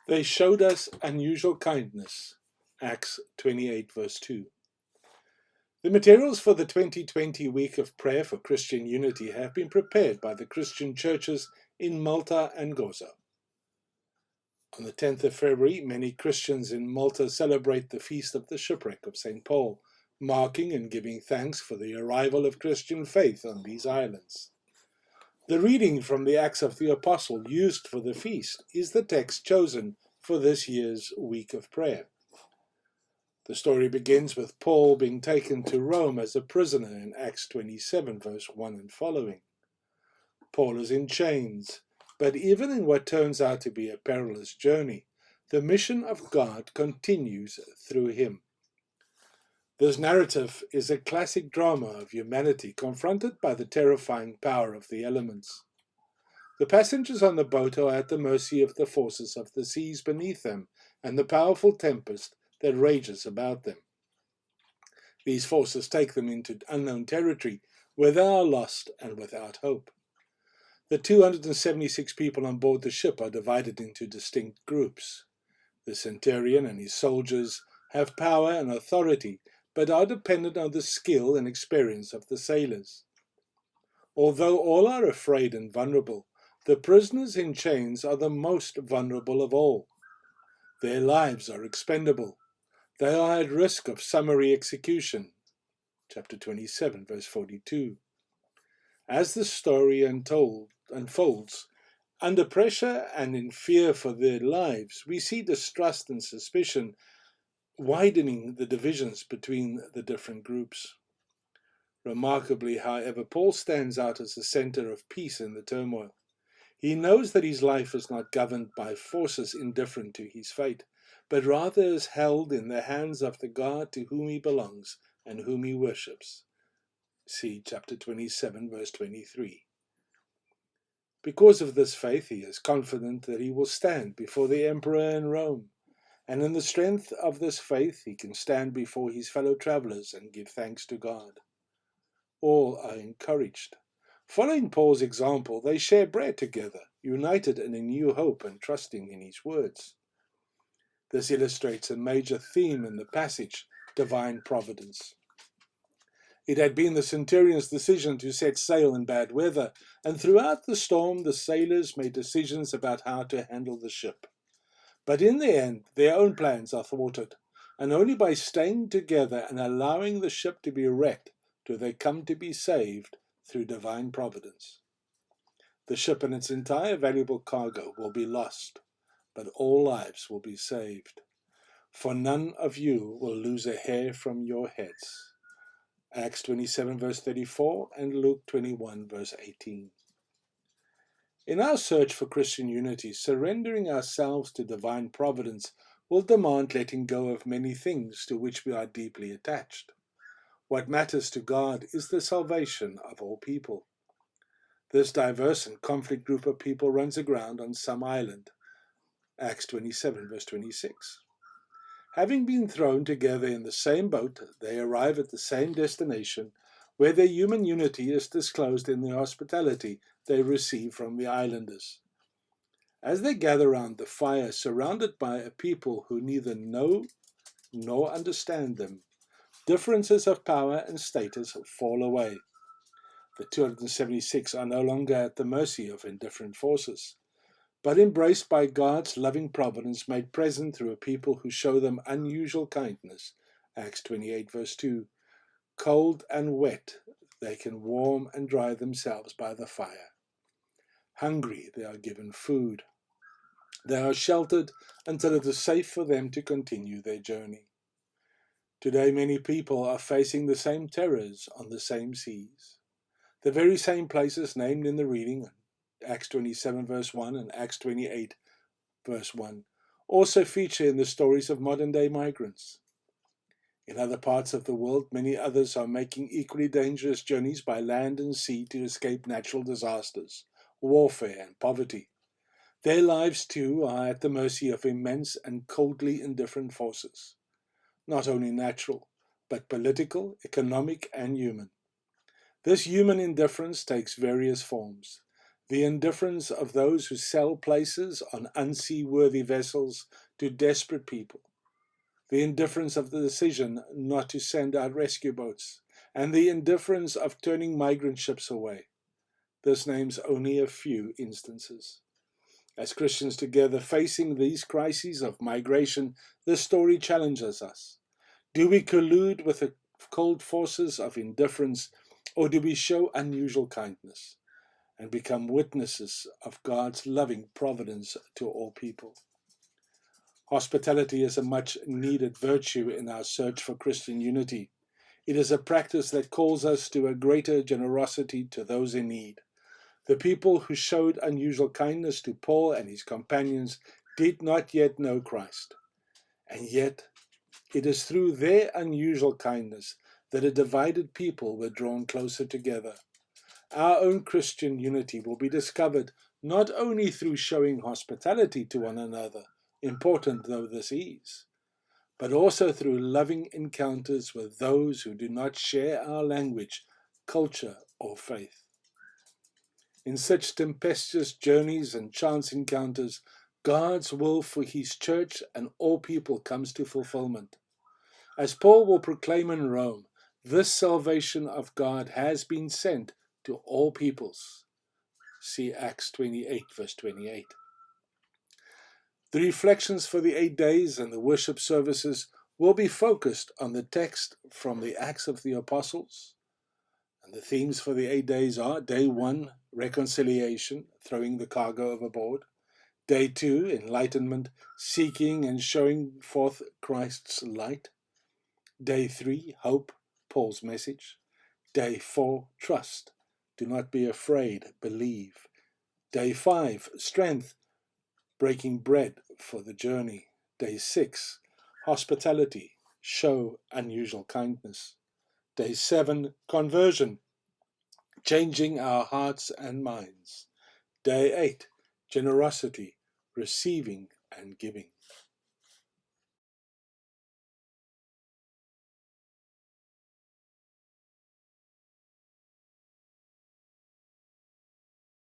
They showed us unusual kindness. Acts 28 verse 2. The materials for the 2020 Week of Prayer for Christian Unity have been prepared by the Christian churches in Malta and Gozo. On the 10th of February, many Christians in Malta celebrate the feast of the shipwreck of St. Paul, marking and giving thanks for the arrival of Christian faith on these islands. The reading from the Acts of the Apostle used for the feast is the text chosen for this year's Week of Prayer. The story begins with Paul being taken to Rome as a prisoner in Acts 27, verse 1 and following. Paul is in chains, but even in what turns out to be a perilous journey, the mission of God continues through him. This narrative is a classic drama of humanity confronted by the terrifying power of the elements. The passengers on the boat are at the mercy of the forces of the seas beneath them and the powerful tempest that rages about them. These forces take them into unknown territory where they are lost and without hope. The 276 people on board the ship are divided into distinct groups. The centurion and his soldiers have power and authority, but are dependent on the skill and experience of the sailors. Although all are afraid and vulnerable, the prisoners in chains are the most vulnerable of all. Their lives are expendable. They are at risk of summary execution. Chapter 27, verse 42. As the story unfolds, under pressure and in fear for their lives, we see distrust and suspicion widening the divisions between the different groups. Remarkably, however, Paul stands out as the center of peace in the turmoil. He knows that his life is not governed by forces indifferent to his fate, but rather is held in the hands of the God to whom he belongs and whom he worships. See chapter 27, verse 23. Because of this faith, he is confident that he will stand before the emperor in Rome, and in the strength of this faith, he can stand before his fellow travelers and give thanks to God. All are encouraged. Following Paul's example, they share bread together, united in a new hope and trusting in his words. This illustrates a major theme in the passage, divine providence. It had been the centurion's decision to set sail in bad weather, and throughout the storm the sailors made decisions about how to handle the ship. But in the end, their own plans are thwarted, and only by staying together and allowing the ship to be wrecked do they come to be saved through divine providence. The ship and its entire valuable cargo will be lost, but all lives will be saved. For none of you will lose a hair from your heads. Acts 27 verse 34 and Luke 21 verse 18. In our search for Christian unity, surrendering ourselves to divine providence will demand letting go of many things to which we are deeply attached. What matters to God is the salvation of all people. This diverse and conflict group of people runs aground on some island. Acts 27 verse 26. Having been thrown together in the same boat, they arrive at the same destination, where their human unity is disclosed in the hospitality they receive from the islanders. As they gather round the fire, surrounded by a people who neither know nor understand them, differences of power and status fall away. The 276 are no longer at the mercy of indifferent forces, but embraced by God's loving providence made present through a people who show them unusual kindness. Acts 28 verse 2. Cold and wet, they can warm and dry themselves by the fire. Hungry, they are given food. They are sheltered until it is safe for them to continue their journey. Today, many people are facing the same terrors on the same seas. The very same places named in the reading, Acts 27 verse 1 and Acts 28 verse 1, also feature in the stories of modern-day migrants. In other parts of the world, many others are making equally dangerous journeys by land and sea to escape natural disasters, warfare, and poverty. Their lives, too, are at the mercy of immense and coldly indifferent forces, not only natural, but political, economic, and human. This human indifference takes various forms. The indifference of those who sell places on unseaworthy vessels to desperate people, the indifference of the decision not to send out rescue boats, and the indifference of turning migrant ships away. This names only a few instances. As Christians together facing these crises of migration, this story challenges us. Do we collude with the cold forces of indifference, or do we show unusual kindness and become witnesses of God's loving providence to all people? Hospitality is a much needed virtue in our search for Christian unity. It is a practice that calls us to a greater generosity to those in need. The people who showed unusual kindness to Paul and his companions did not yet know Christ. And yet, it is through their unusual kindness that a divided people were drawn closer together. Our own Christian unity will be discovered not only through showing hospitality to one another, important though this is, but also through loving encounters with those who do not share our language, culture, or faith. In such tempestuous journeys and chance encounters, God's will for his church and all people comes to fulfillment. As Paul will proclaim in Rome, this salvation of God has been sent to all peoples. See Acts 28, verse 28. The reflections for the 8 days and the worship services will be focused on the text from the Acts of the Apostles. And the themes for the 8 days are: Day 1, reconciliation, throwing the cargo overboard. Day 2, enlightenment, seeking and showing forth Christ's light. Day 3, hope, Paul's message. Day 4, trust, do not be afraid, believe. Day 5, strength, breaking bread for the journey. Day 6, hospitality, show unusual kindness. Day 7, conversion, changing our hearts and minds. Day 8, generosity, receiving and giving.